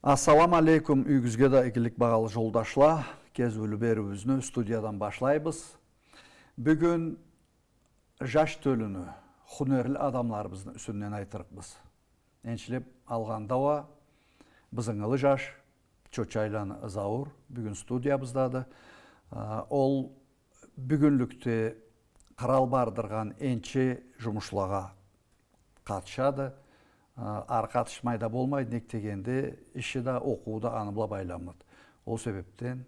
Assalamu алейкум үйгізге да игілік бағалы жолдашла. Кезулі беруізні студиядан башлайбыз. Бүгін жаш төліні, хүнерлі адамларымыздың үсінен айтырықбыз. Еншілеп алғандауа, бізіңілі жаш, Чочайланы Заур, бүгін студиябыздады. Ол бүгінлікте қарал бардырған енші жұмышлаға қатшады. Арқатышмайда болмайды, нектегенде іші да оқуы да аныбла байламады. Ол себептен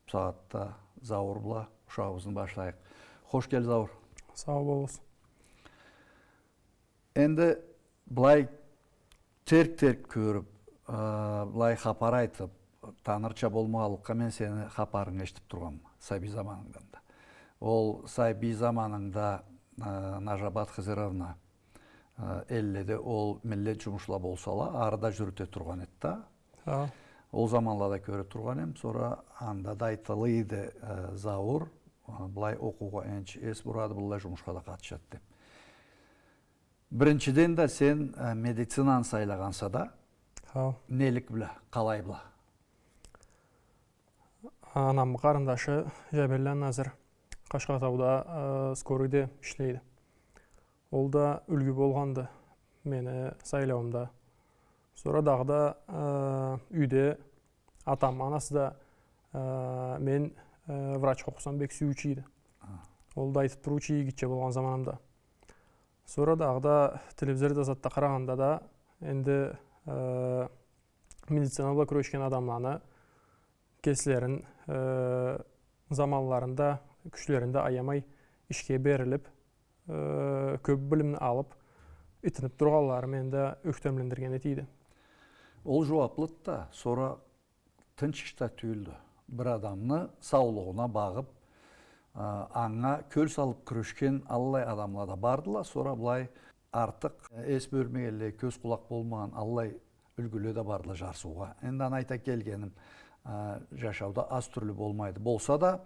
сағатта Зауырбла ұшағымыздың башлайық. Хош кел, Зауыр. Сау болыңыз. Енді бұлай терк-терк көріп, бұлай хапар айтып, танырча болмағалыққа мен сені хапарын ештіп тұрғам Сайби заманыңда. Ол Сайби заманыңда Нажабат Хызыровна әлледі ол милlet жұмышла болсала, арада жүріте тұрған етті. Ол заманлада көрі тұрған ем, сора анда дайтылы еді Зауыр, бұлай оқуға әнші ес бұрады, бұлай жұмышқа да қатшат деп. Біріншіден де сен медицинаны сайлағанса да, нелік білі, қалай білі? Анам қарындашы Жәбеллән Назыр Қашқатауда скорыйде ішлейді. Ол да үлгі болғанды мені сайлауымда. Сора дағда үйде атам, анасы да мен врач оқысам бек сүйучейді. Ол да айтып тұручей кетче болған заманымда. Сора дағда телевизорда затта қарағанда да енді медицинабла күрешкен адамланы кесілерін заманларында, күшлерінде аямай ішке беріліп, көп білімні алып, итініп тұрғалары менді өктемлендірген етейді. Ол жауаплыды да, сора тыншышта түйілді. Бір адамны саулығына бағып, аңа көл салып күрешкен аллай адамлада бардыла, сора бұлай артық ес бөлмегелі, көз құлақ болмаған аллай үлгілі де бардыла жарсуға. Енді айта келгенім, жашауда аз түрлі болмайды. Болса да,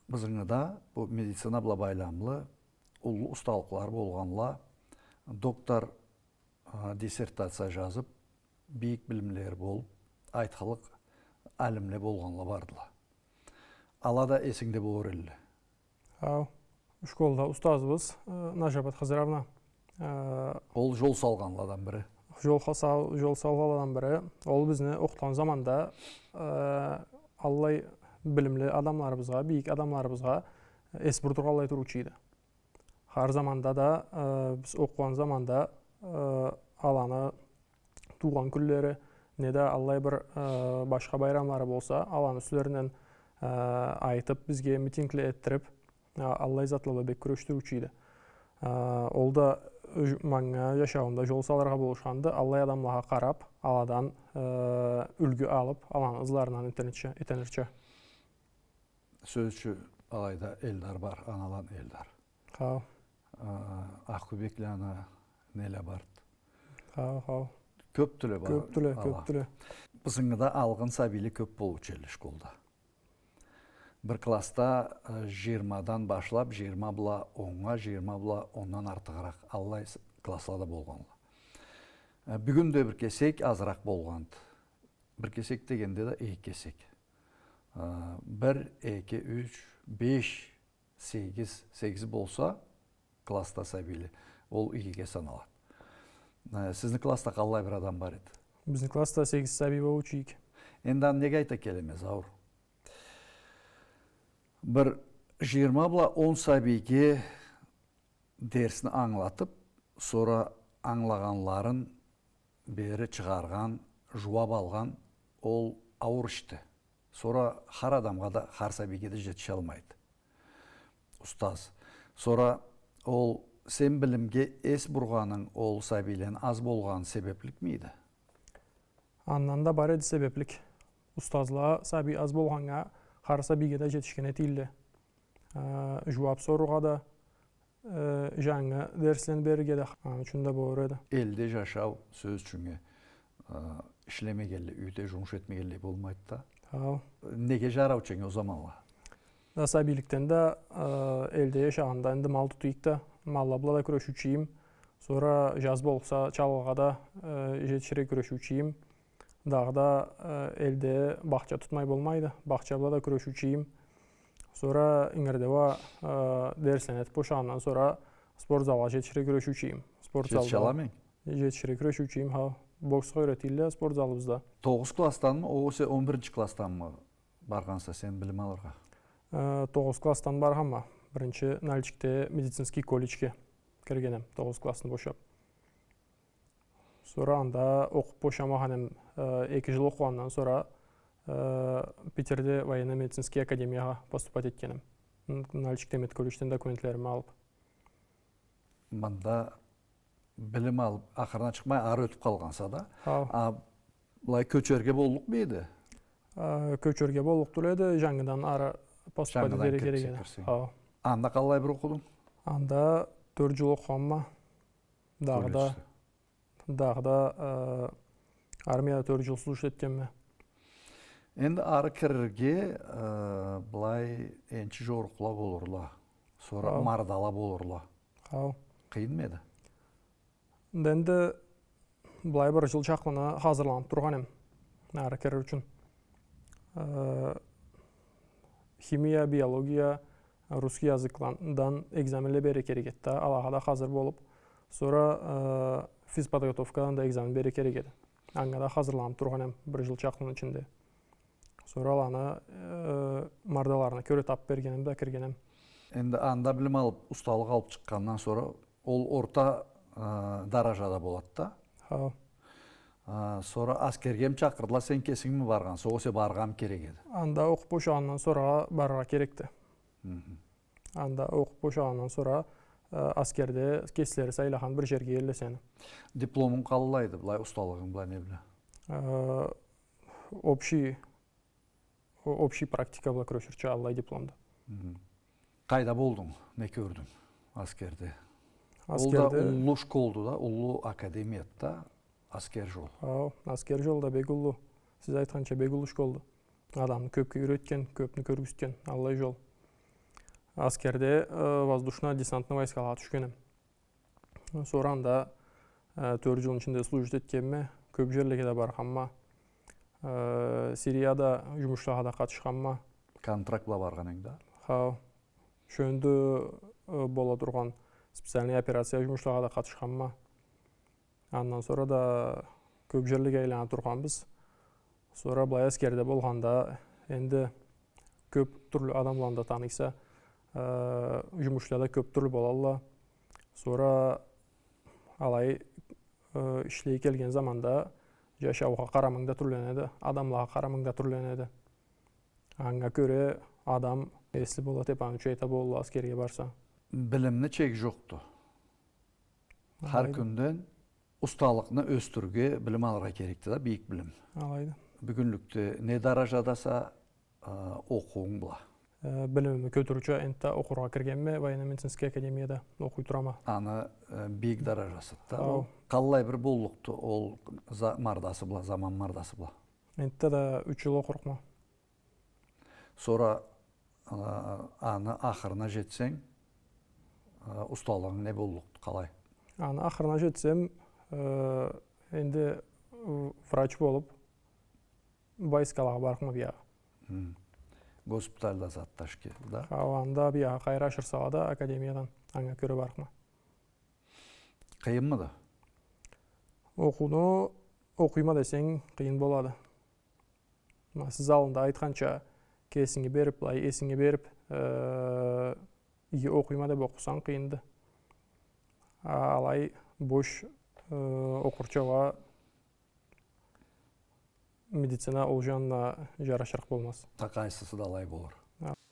біздіңі да бұл медицина бұла байламлы, ұлы ұсталықлар болғанла, доктор диссертация жазып, бейік білімлер болып, айтқалық әлімле болғанла бардыла. Алада есіңде болыр елі? Школда ұстазыбыз Нажабат Хызыровна. Ол жол салғанладан бірі? Жол салғанладан бірі. Ол бізні оқытқан заманда аллай білімлі адамларымызға, бейік адамларымызға ес бұрдырғалай тұручейді. Har zamanda da biz okuyan zamanda alаны туған күллері, не де Аллай бір башқа байрамлары болса, аланы үстілерінен айтып, бізге митинглі еттіріп, Аллай затлығы бек күрештірушейді. Ол да маңа жашауында жол саларға болушанды, Аллай адамлаға қарап, аладан үлгі алып, аланы ызларынан итенірчі. Сөзші алайда елдар бар, аналан елдар. Аққыбеклі ана нелі барды? Көп түлі бар? Көп түлі. Бізіңіда алғын сабилі көп болу челі школда. Бір класста 20-дан башлап, 20 бұла 10-ға, 20 бұла 10-нан артығырақ Аллай класслада болғанла. Бүгінде бір кесек азырақ болғанды. Бір кесек дегенде де 2 кесек. 1, 2, 3, 5, 8 болса, класста сәбейлі, ол 2-ге саналады. Сіздің класста қалай бір адам бар еді? Біздің класста 8 сәбей болу чейік. Енді неге айта келеме, Заур? Бір 20-10 сәбейге дерсіні аңлатып, сора аңлағанларын бері шығарған, жуап алған, ол ауыр ішті. Сора қар адамға да қар сәбейге де жетіше алмайды. Ұстаз. Сора ол сен білімге ес бұрғаның ол сәбейлен аз болған себеплік мейді? Аннан да бар еді себеплік. Ұстазла сәбей аз болғанға қар сәбейге де жетішкен етілді. Жуап соруға да жаңы дәрсілен беріге де үшінде болыр еді. Елде жашау сөз үшінге ішлемегелі, үйде жұмыс етмегелі болмайды да? Неге жарау чеңе о заманла? Сәбейліктен де елде жашағында енді мал тұтыйық малла бұлада күрешучейім. Sonra jaz bolsa çalğada жетişire күрешучейім. Дағы да elde бақча тұтмай болмайды. Бақчабла да күрөшүүчүйүм. Sonra иңердева дерсенет бошағаннан sonra спорт залға жетішіре күрөшүүчүйүм. Спорт Жетişe залда alamın. жетішіре күрөшүүчүйүм. Боксқа үйрөтүлдү спорт залыбызда. 9 класстан mı, o 11. класстан mı барғанса сен білім алырға? 9 класстан барғанма. Бірінші Нальчикте медицинский колледжге кіргенем 9 классын бошап. Sonra анда оқып бошамағанем 2 жыл оқығаннан sonra Питерде военно-медицинский академияға поступать еткенем. Нальчикте медколледжден документлерімі алып. Мында білім алып, ақырына шықмай ары өтіп қалғанса да. Ау. Бұлай көчерге болдық бейді? Көчөрге болдық төледі, жаңыдан ары поступать Жаңыдан керек кірсек еді. кірсең. Ау. Анда қалай бір оқыдың? Анда 4 жыл оқығанма. Дағыда армияда 4 жыл служит еткенме. Енді ары кірерге бұлай енші жорықла болырла, sonra Ау. мардала болырла. Ау. Қиын меді? Енді бұлай бір жыл шақлана hazırlanып тұрғанем. Ары керер үшін. Химия, биология, русский языклардан экзаменле бере керек еді. Алаға да hazır болып. Sonra физподготовкадан да экзамен бере керек еді. Аңға да hazırlanып тұрғанем бір жыл шақлының ішінде. Sonra аланы мардаларына көре тап бергенем да кіргенем. Енді анда білім алып, ұсталық алып шыққаннан sonra, ол орта даражада болады да. Ау. Sonra аскергем чақырдыла, сен кесің ми барған? Соғысы барғам керек еді. Анда оқып бошағаннан sonra барға керекті. Анда оқып бошағаннан sonra аскерде кесілері сайлаған бір жерге елесені. Дипломың қалылайды, бұлай ұсталығың бұлай не біле? Общий практика бұла күрөшірчі аллай дипломда. Қайда болдың, не көрдің аскерде? Ол да Аскерде, ұллы школды да, ұллы академиятта аскер жол. аскер жолда бек ұлы. Сіз айтқанша бек ұлы школды. Адамны көпке үйреткен, көпні көргістен аллай жол. Аскерде воздушно-десантны войскаға түшкенім. Соранда 4 жылын ішінде служит еткенме, көп жерлеге де барғанма. Сирияда жұмышлаға да қатышқанма. Контрактла барған ең да? Шөнді бола тұрған специальный операция жұмышлаға да қатышқанма. Андан sonra да көп жерлеге айлана тұрған біз. Sonra бұлай әскерде болғанда енді көп түрлі адамларында танықса, жұмышлада көп түрлі болалла. Sonra алай ішлей келген заманда жашауға қарамыңда түрленеді, адамлаға қарамыңда түрленеді. Аңға көре адам еслі болады, епан үш айта болу аскерге барса. Білімні чек жоқты. Har күнден ұсталықны өстірге білім алыра керекті да, бейік білім. Алайды. Бүгінлікті не даражадаса оқуың бұла. Білімімі көтіруші әнтті оқырға кіргенме, военно-медицинский академияда оқуй тұрама. Аны бейік даражасы. Ау. Қалай бір болуқты ол мардасы бұла, заман мардасы бұла. Әнтті да 3 жыл оқырықма. Sonra аны ақырына жетсең, ұсталығың не болуқты, қалай? Аны ақырына жетсем, енді врач болып, войскалаға барқыма бияға. Госпитальда затташ келді, да? Анда бияға қайра ашыр салада академиядан аңа көрі барқыма. Қиын мұ да? Оқуны оқима десең қиын болады. Сіз алында айтқанша кесіңе беріп, есіңе беріп, оқима деп оқысан қиынды. Алай бош оқырчаға медицина ол жанына жарашырық болмас. Тақайсысы далай болыр.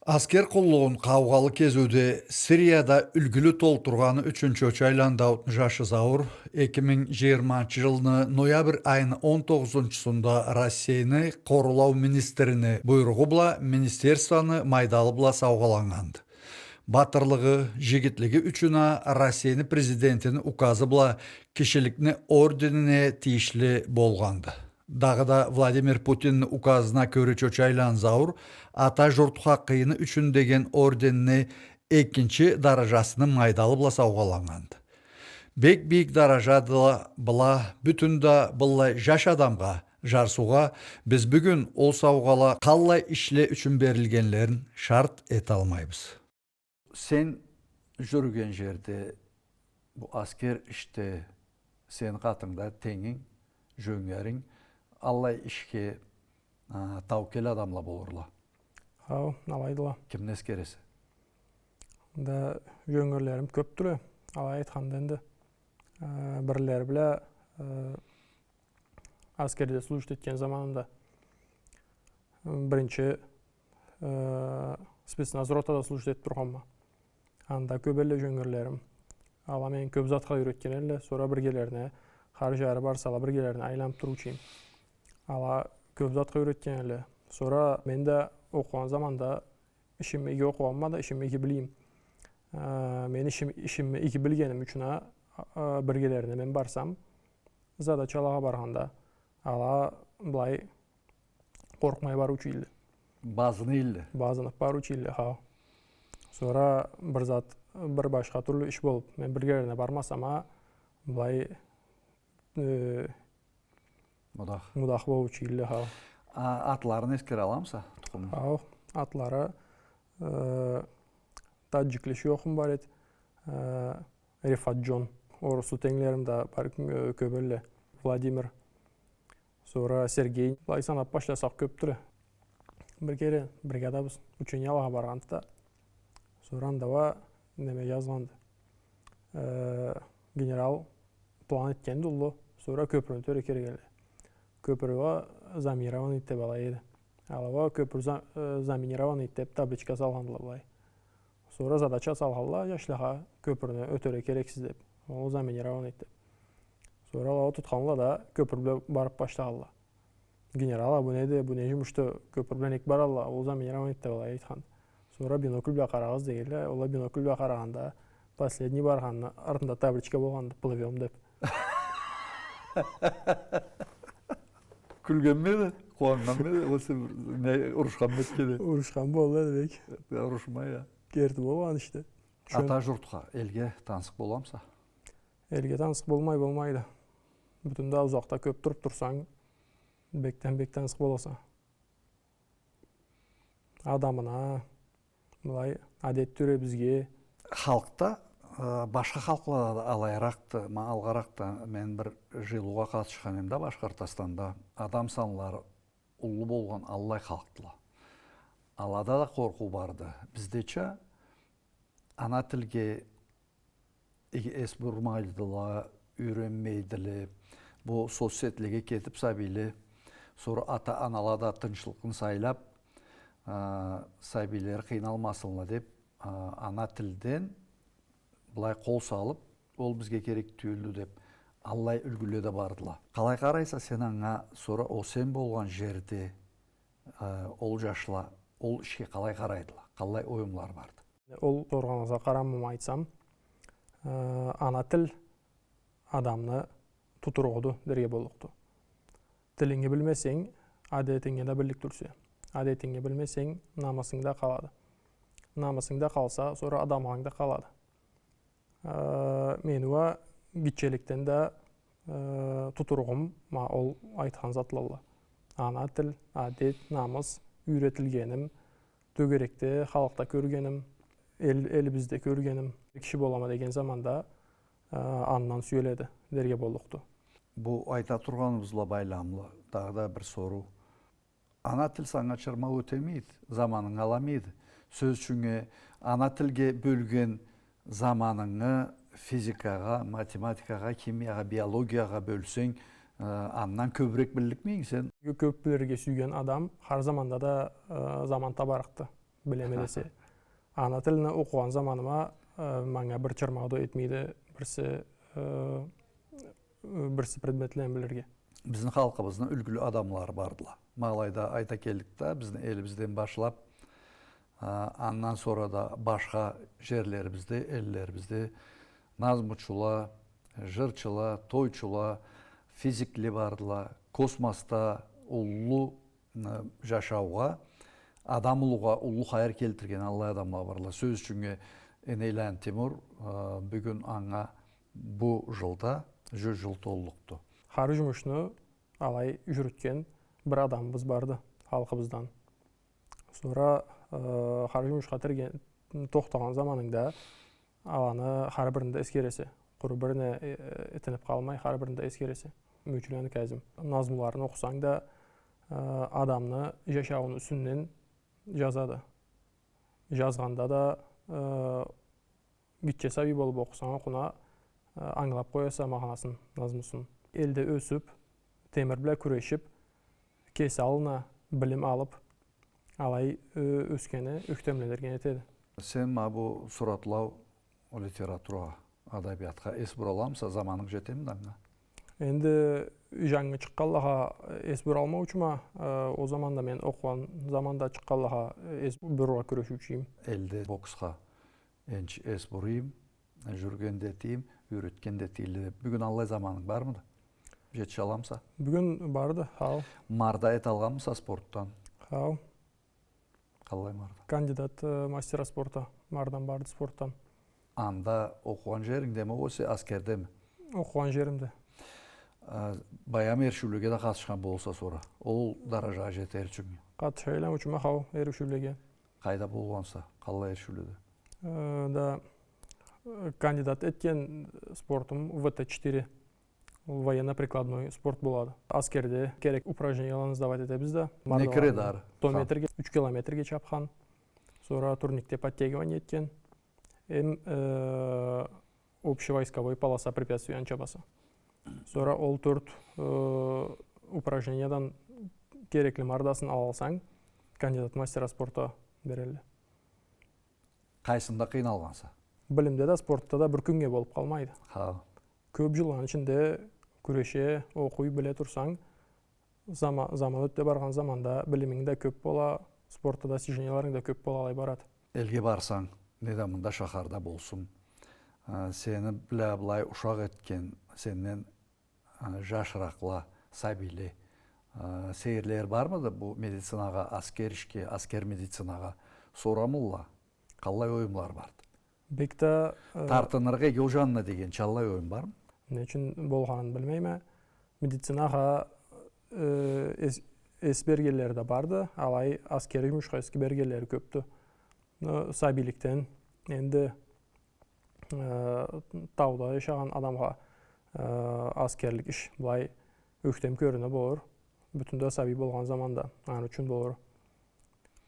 Аскер құллығын қауғалы кезуде Сирияда үлгілі толтырғаны 3-ші чайланда 60 жашы зауыр 2020 жылыны ноябрь айыны 19-сында Россияны қорылау министеріне бұйрығы бұла министерстваны майдалы бұла сауғаланғанды. Батырлығы, жегітлігі үшіна Россияны президентінің указы бұла кешелікні орденіне тиішлі болғанды. Дағыда Владимир Путиннің указына көрі чөчайлан зауыр, ата жұрт қаққиыны үшін деген орденіне 2-ші даражасыны майдалы бұла сауғаланғанды. Бек-бейік даражадыла бұла бүтінді бұлла жаш адамға жарсуға біз бүгін ол сауғала қалай ішле үшін берілгенлерін шарт ете алмайбыз. Сен жүрген жерде, bu asker işte sen қатыңда теңің, жөңерің, аллай ішке тауkel адамла болырла. Ау, алайдыла. Кімнен ескересі? Да жөңгөрлерім көп түрі. Алай айтқанда енді. Бірлері біле аскерде служит еткен заманында. Бірінші спецназ ротада служит етіп тұрғанма. Анда көп әлі жөңгөрлерім. Ала мен көп затқа үйреткен әлі, сора біргелеріне, қар жары барсала біргелеріне айланып тұручайым. Ала көп затқа үйреткен әлі. Сора мен де оқыған заманда ішімме екі оқығанма да ішімме екі білейім. Мен ішімме екі білгенім үшін біргелеріне мен барсам, задачалаға барғанда, ала бұлай қорқмай бар училді. Bazını ildi. Базынып бар училді, ха. Сора бір зат, бір башқа түрлі іш болып, мен біргелеріне бармасама, бұлай мұдақ болып училді, ха. Atlarını eskere alamsa? Ау, атлары таджиклеші оқым бар еді. Рифат Джон, орысу теңлерімді бар көбелі. Владимир, сора Сергей. Бұлай санап башласақ көп түрі. Бір кері бригадабыз учениялаға барғандыда. Сорандава неме жазғанды. Генерал план еткенді ұлы. Сора көпірін төрі кергелі. Көпіріға заминирован итте бала еді. Алава көпір заминирован иттеп табличка салғандылы бұлай. Сора задача салғалла жашлаға көпіріні өтөрі керексіз деп. Ол заминирован иттеп. Сора лава тұтқанла да көпір барып баштағалла. Генерал, bu neydi, bu ne жұмышты көпір білен ек баралла, ол заминирован итте бала айтқан. Сора бинокль бі қарағыз дегелі, ола бинокль бі қарағанда последний барғанны артында табличка болғанды плывем деп. Күлген меді? Қуанған меді? Осы ұрышқан меді кеді? Ұрышқан болды бек. Ұрышмай, я. Керті болған ішті. Ата жұртқа, елге таңсық боламса? Елге таңсық болмайды. Бүтінде ұзақта көп тұрып тұрсаң, бектен таңсық боласа. Адамына, бұлай, әдет түрі бізге. Халықта, башқа халықларда алайрақты, алғарақты мен бір жылуға қатышқан емді Башқұртстанда адам санлары ұлы болған аллай халықтыла. Алада да қорқу барды. Біздече ана тілге ес бұрмайдыла, үйренмейділі, бұл соцсетліге кетіп сәбейлі, sonra ата-аналада тыншылықын сайлап, сәбейлер қиналмасынла деп, ана тілден бұлай қол салып, ол бізге керек түйілді деп, аллай үлгіледі бардыла. Қалай қарайса сен аңа, sonra о сен болған жерде, ол жашыла, ол ішке қалай қарайдыла, қалай ойымлар барды? Ол сорғаныңызға қарамым айтсам, ана тіл адамны тұтырғыды дерге болуқты. Тіліңе білмесең, әдетіңе де бірлік түрсе. Әдетіңе білмесең, намысыңда қалады. Намысыңда қалса, sonra адамыңда қалады. Менуа гитчеліктен де тұтырғым, ол айтқан затлылы. Ана тіл, әдет, намыс, үйретілгенім, төгеректе, халықта көргенім, ел бізде көргенім. Кіші болама деген заманда аннан сөйледі дерге болуқты. Бұл айта тұрғанымызла байламлы, тағы да бір сору. Ана тіл саңа чырма өтемейді, заманың аламейді. Сөз үшінге ана тілге бөлген заманыңы физикаға, математикаға, химияға, биологияға бөлсең, аннан көбірек бірлік мейін сен? Көп білерге сүйген адам har заманда да заман табарықты білемедесе. Ана тіліні оқыған заманыма маңа бір чырмауды етмейді, бірсі предметлен білерге. Біздің халқымыздың үлгілі адамлары бардыла. Мағалайда айта келдікті, біздің елімізден башылап, аннан sonra да башқа жерлерімізде, еллерімізде назмучула, жырчыла, тойчула, физиклі бардыла, космоста ұлы жашауға, адам ұлыға ұлы қайыр келтірген аллай адамға бардыла. Сөз үшінге Энейлән Тимур бүгін аңа бұл жылда 100 жыл толлықты. Har жұмышны алай жүрүткөн бір адамыбыз барды халқыбыздан. Sonra қаржы жұмышқа тоқтаған заманыңда аланы har birinde eskересе, құр біріне ітініп қалмай, har birinde ескересе. Мүчілені кәзім. Назмыларын оқысаң да адамны жашауын үсіннен жазады. Жазғанда да гитче саби болып оқысаң, құна аңлап қояса мағанасын, назмысын. Елде өсіп, темір біле күрешіп, кесі алына білім алып, алай өскені үктемледерген етеді. Сен бұл сұратлау литература, адабиятқа ес бұра аламса, заманың жетемін даңға? Енді жаңы шыққалыға ес бұра алмау үшіма, о заманда мен оқыған заманда шыққалыға ес бұруға күрешушейім. Елде боксқа енч ес бұрайым, жүрген детейім, үйреткен детейлі. Бүгін аллай заманың бар мыды? Жетші аламса? Бүгін барды, хау. Марда ет алғанмыса спорттан? Хау. Қалай марда? Кандидат мастера спорта, мардан барды спорттан. Анда оқыған жеріңде ме, осы аскерде ме? Оқыған жерімде. Баям ершіліге де қатышқан болса сора. Ол даража жетер үшін. Қатышайлам үшіме хау ершіліге. Қайда болғанса, қалай ершіліде? Да, кандидат еткен спортым ВТ4. Военно-прикладной спорт болады. Аскерде керек упражненияларын сдавать етебіз да. Не кіредары? 100 метрге, 3 километрге чапқан. Sonra турникте подтягивание еткен. Общевойсковой полоса препятствиян чабасы. Sonra ол 4 упражнениядан керекли мардасын алсаң, кандидат мастера спорта берелі. Қайсында қиналғанса? Білімде да, спортта да бір күнге болып қалмайды. Көп жылған ішінде күреше, оқуй біле тұрсаң, заман өтте барған заманда білімің де көп бола, спортта да сиженияларың да көп бола алай барады. Елге барсаң, недамында шақарда болсын, сені біле-білай ұшақ еткен, сенен жашырақла, сәбилі сейірлер бар мыды бұл медицинаға, аскер ішке, аскер медицинаға сорамылла, қалай ойымлар барды? Бекті тартынырға елжанына деген чаллай ойым бар ма? Не үшін болғанын білмейме. Медицинаға бергелері де барды, алай аскері жұмышқа бергелері көпті. Сәбиліктен енді тауда yaşаған адамға аскерлік іш бұлай өктем көріні болыр. Бүтінді сәби болған заманда аңыр үшін болыр.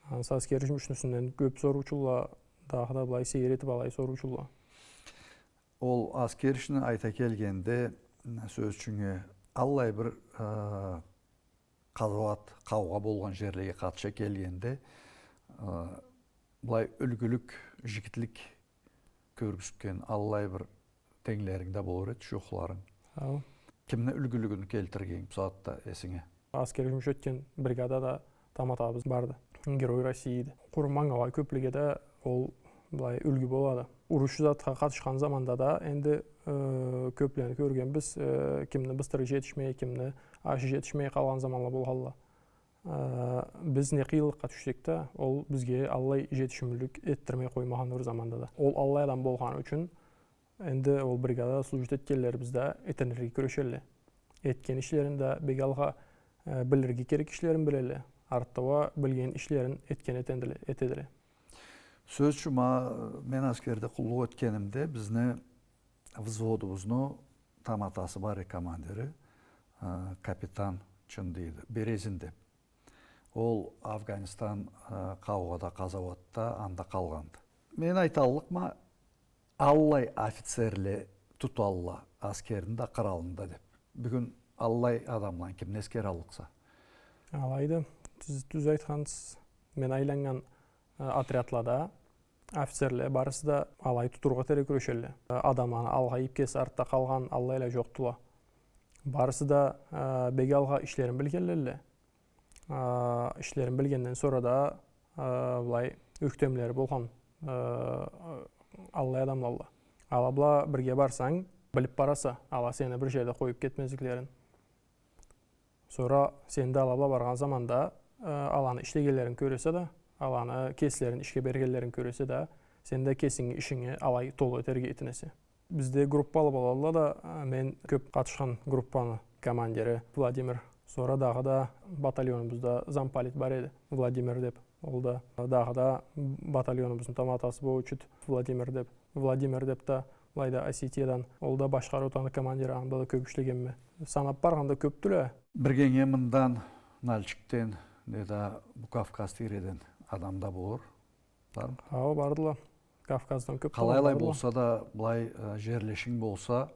Аскері жұмышынысынан көп сор ұчылла, дағы да бұлай сейір етіп алай сор ұчылла. Ол аскер ішіне айта келгенде сөз үшіңе аллай бір қазуат, қауға болған жерлеге қатша келгенде бұлай үлгілік, жігітлік көргіскен аллай бір теңлеріңді болыр еді, шоқларың. Кімні үлгілігін келтірген бұсатта есіңе? Аскер жұмыс өткен бригадада таматабыз барды. Герой Российді. Құрман алай көплігеді ол бұлай үлгі болады. Ұрыш затқа қатышқан заманда да енді көплені көрген біз кімні быстыры жетішмей, кімні ашы жетішмей қалған заманла болғалла. Біз не қиылыққа түшсекті, ол бізге аллай жетішімлік еттірмей қоймаған өр заманда да. Ол аллай адам болған үшін, енді ол бригада служит еткелер бізді етенерге көрешелі. Еткен ішлерінде бегалға білірге керек ішлерін білелі. Арттыва білген ішлерін еткен етеділі. Сөз жұма мен аскерде құлу өткенімде бізді взводымызны таматасы бар командирі капитан Чын дейді, Березин деп. Ол Афганистан қауғада қазаватта анда қалғанды. Мен айталық ма, аллай офицерлі тұталла аскерінде қыралында деп. Бүгін аллай адамлан кім нескер алықса? Алайды, түз айтқансыз, мен айланған отрядлада офицерлі барысы да алай тұтырға тәрі күрешелі. Адаманы алға епкесі артта қалған аллайлы жоқтыла. Барысы да беге алға ішлерін білгелелі. Ішлерін білгенден sonra да бұлай өктемлері болған аллай адамлалла. Ала бұла бірге барсаң, біліп бараса, ала сені бір жерде қойып кетмезіклерін. Sonra сенді ала бұла барған заманда аланы іштегелерін көресе да, аланы кесілерін ішке бергелерін көресе да, сенде кесіңі ішіңе алай толы өтерге етінесе. Бізде группалы болалла да, мен көп қатышқан группаны командирі Владимир Сора дағы да батальонымызда замполит бар еді, Владимир деп. Ол да дағы да батальонымыздың томатасы болып Владимир деп. Владимир деп та Лайда Осетиядан, ол да башқар отаны командиры аңда да көп ішлегенме. Санап барғанда көп түлі. Біргенге мындан Нальчиктен, неда Кавказ тиреден адамда болыр. Бар. Ау бардыла. Кавказдан көп. Қалайлай болса да, бұлай жерлешің болса,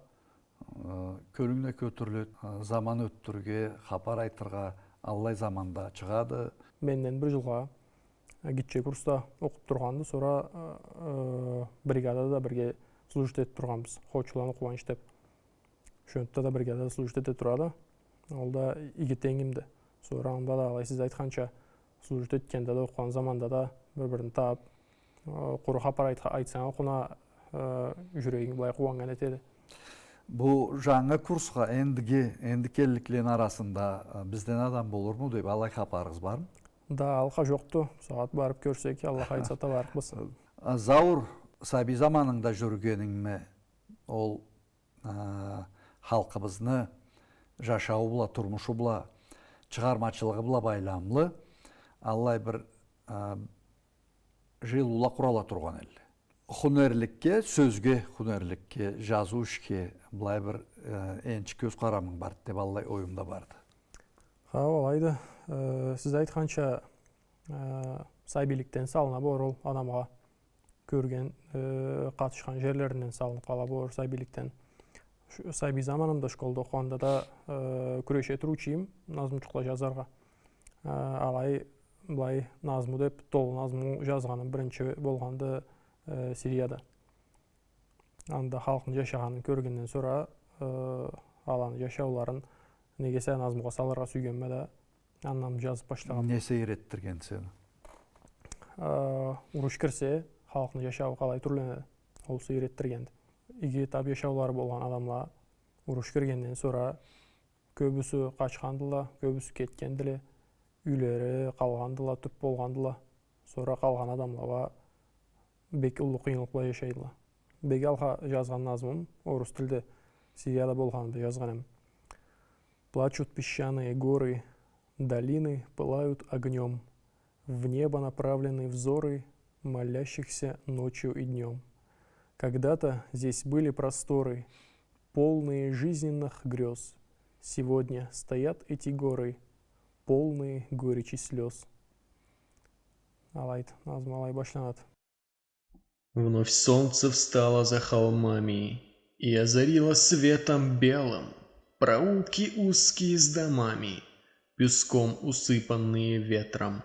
көліңне көтірілет, заман өттірге, хапар айтырға, аллай заманда шығады. Менден бір жылға гитче курста оқып тұрғанды, сора бригадада бірге служит етіп тұрғанбыз. Хоучуланы қуаныш деп. Шөнтті да бригадада служит етіп тұрады. Ол да игі теңімді. Сора аңда да алай сіз айтқанша служит еткенде де оқыған заманда да бір-бірін тап, құры хапар айтсаңа құна жүрегің былай қуанған етеді. Бұл жаңа курсқа енді келліклен арасында бізден адам болыр му деп алай хапарыңыз бар ма? Да, алға жоқты. Сағат барып көрсек, Аллах айтса та барып біз. Заур сәби заманыңда жүргеніңме ол халқыбызны жашауы бұла, тұрмышы бұла, шығармашылығы бұла байламлы, аллай бір жыл ұла құрала тұрған әлі. Хүнерлікке, сөзге, хүнерлікке, жазу ішке бұлай бір енші көз қарамың барды деп аллай ойымда барды. Олайды, сіз айтқанша сайбиліктен салына бор ол адамға көрген қатышқан жерлерінен салынып қала бор сайбиліктен. Сайби заманымда школда оқығанда да күреше тұручийім назмучықла жазарға. Алай бұлай назму деп, толы назму жазғаным бірінші болғанды Сирияда. Анда халқын жашағанын көргеннен сора аланы жашауларын негесе назмуға саларға сүйгенме де аннам жазып баштаған. Не сейреттірген сені? Ұрыш кірсе, халқын жашауы қалай түрленеді, ол сейреттіргенді. Иге тап жашаулары болған адамла ұрыш кіргеннен сора көбісі қачқандыла, көбісі кеткенділе, үйлері қалғандыла, түп болғандыла, сора қалған адамлаға бек ұлы қиынлықла жашайдыла. Бек алға жазған назмым, орыс тілді Сирияда болғанымды жазғаным. Плачут песчаные горы, долины пылают огнем, в небо направлены взоры молящихся ночью и днем. Когда-то здесь были просторы, полные жизненных грез. Сегодня стоят эти горы, полные горечи слез. Алайт, назм алай башланат. Вновь солнце встало за холмами и озарило светом белым проулки узкие с домами, песком усыпанные ветром.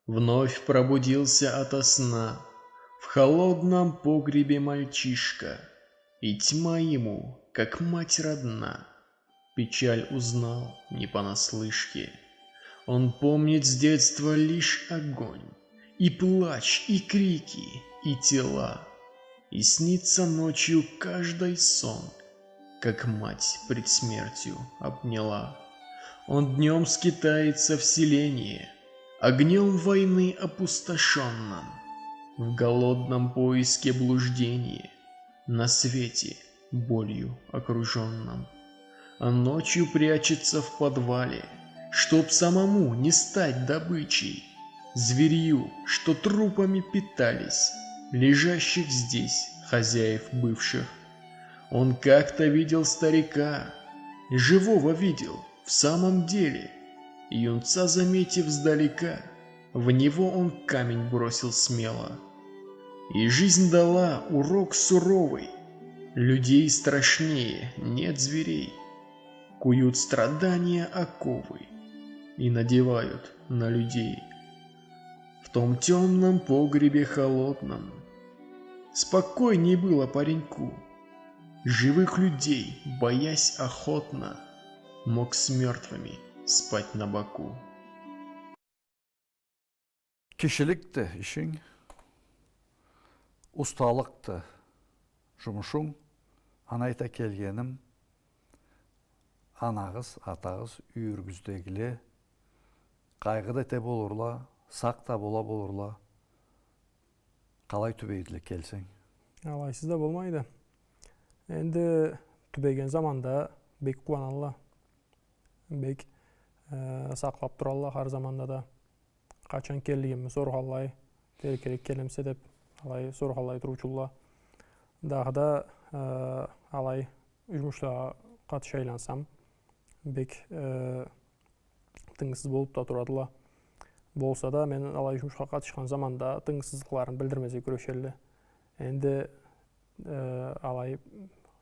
Вновь пробудился ото сна в холодном погребе мальчишка, и тьма ему, как мать родна, печаль узнал не понаслышке. Он помнит с детства лишь огонь, и плач, и крики, и тела, и снится ночью каждый сон, как мать пред смертью обняла. Он днем скитается в селении, огнем войны опустошенном, в голодном поиске блуждения, на свете болью окруженном. А ночью прячется в подвале, чтоб самому не стать добычей, зверью, что трупами питались, лежащих здесь хозяев бывших. Он как-то видел старика, живого видел, в самом деле. Юнца, заметив сдалека, в него он камень бросил смело. И жизнь дала урок суровый, людей страшнее нет зверей. Куют страдания оковы и надевают на людей. В том темном погребе холодном спокойней было пареньку, живых людей, боясь охотно, мог с мертвыми спать на боку. Кишілікті ішің, ұсталықты жұмышың, анайта келгенім, анағыз, атағыз, үйіргіздегіле, қайғыда те болырла, сақта бола болырла, қалай түбейділі келсең? Алайсыз да болмайды. Енді түбеген заманда бек қуаналла. Бек саклап туралла ар заманда да. Качан келдигимни соргаллай, керек келемсе деп алай соргаллай туручулла. Дагы да алай жумуштарга катыша айлансам, бек тыңсыз болуп да турадыла. Болса да мен алай жумушка катышкан заманда тыңсыздыкларын билдирмесе күрөшелди. Энди алай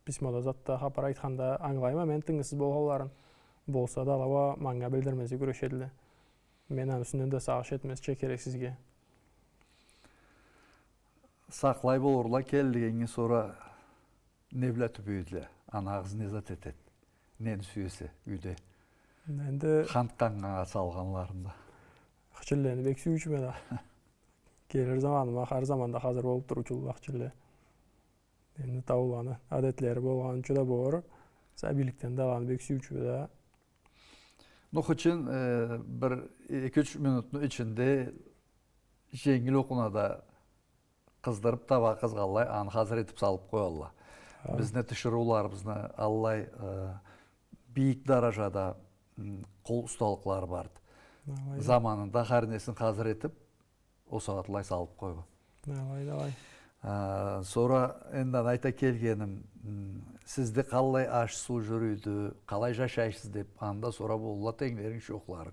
письмода затта хабар айтканда аңлайма мен тыңсыз болганларын. Болса да алаба маңга билдирмесе күрөшелди. Мен анын үстүнөн да сагыш этмесче керек сизге. Саклай болурла келдигенге sonra ne bile tübüydüle. Ana ağzı ne zat etet. Ne süyesi üyde. Endi Hantkanğa salganlarında. Хчиллени бек сүйүүчүмө да. Келер заманыма ар заманда азыр болуп туручу акчылы. Эми тауланы адетлери болгончу да боор. Сабиликтен да аны бек сүйүүчүмө да. Nuh için bir 2-3 minutun içinde жеңил окунада кыздырып таба кызгаллай аны hazır etip salıp koyalla. Bizne tışırılarımızda Allay büyük darajada kol ustalıkları vardı. Zamanında her nesini hazır etip o saatlay salıp koydu. Sonra endan ayta kelgenim sizde kalay aş su jürüydü, kalay yaşaysız deyip anda sonra bolla tenglerin şokları.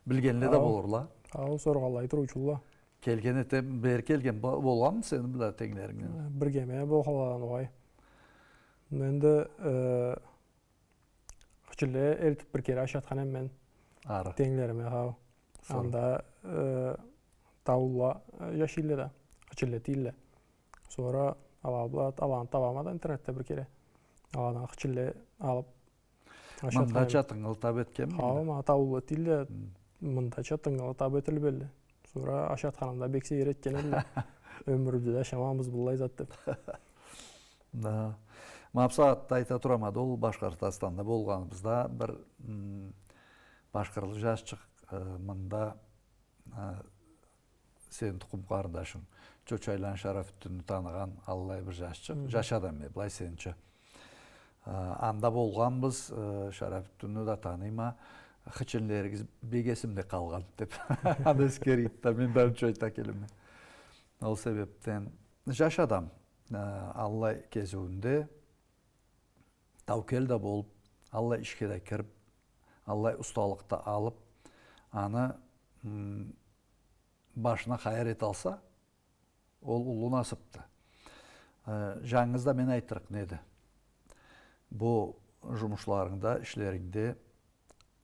Bilgenle de bolurla. Ау соргаллай туручулла. Kelgen etem ber kelgen bolgan mı senin bile tenglerin? Birgeme bolgalan oy. Mende Хчилле элтип bir kere aşatkan men Arı. tenglerime ha. Анда таула yaşille da. Хчилле тилле. Sonra alablat alan tabamada internette bir kere. Alan Хчилле alıp Manda çatыңıl tap etken mi? Ha, ma tauла тилле мында чатыңыл тап этилип эле. Sonra aşatkanımda bek seyir etken эле. Ömrүбүздө да шамамыз булай зат деп. Da. Mapsatda ayta turamadı ol Başkırtastanda bolganыбызda bir başkırlı yaşçık mında senin tukum kardeşin Çöçaylan Şarafettin'i tanıgan Allay bir yaşçık. Yaşadan mı? Blay seninçe. Anda bolganbız Şarafettin'i da tanıyma. Hıçınlerigiz begesimde kalgan dep. Adeskeriyip de men ben çöyta kelime. O sebepten yaşadım. Allay kezuğunda tavkel de bolup, Allay işke de kirip, Allay ustalıkta alıp, anı başına hayır et alsa, ol ulu nasipti. Жаңыңызда men aytırık neydi? Bu жұмышlarında, işlerinde,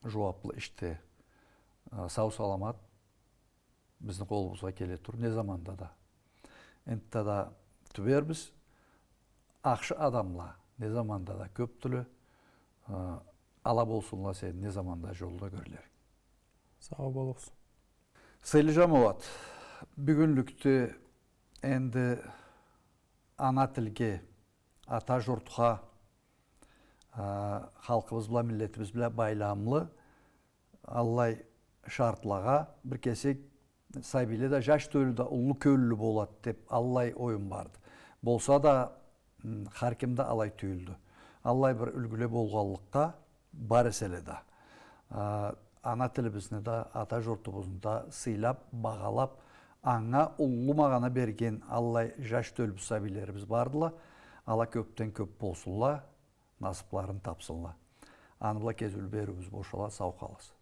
жуаплы işte, sağ salamat bizning қолымызға келе тұр, ne zamanda da. Ентті da tüberbiz, ақшы adamla, ne zamanda da köp tülü, ala bolsunla sen ne zamanda jolda görüler. Sağ ol boluksun. Sayılı Jamovat, bugünlükte endi ana tilge, ata jurtqa, halkımız bilen, milletimiz bilen baylamlı, Allay şartlağa bir kesek saybili de jaş tölü de ulu köylü bolat dep Allay oyun vardı. Bolsa da harkimde alay tüyüldü. Allay bir ülgüle bolgallıkka bar esele de. Ana tilibizini de ata jurtubuzunu da sıylap, bağalap, аңа уллумагана берген Allay жаш төлбү сабилерибиз бардыла. Ала көптен көп болсунла, насыпларын тапсынла. Аныбла кезүл берүүбүз бошала, сау каласыз.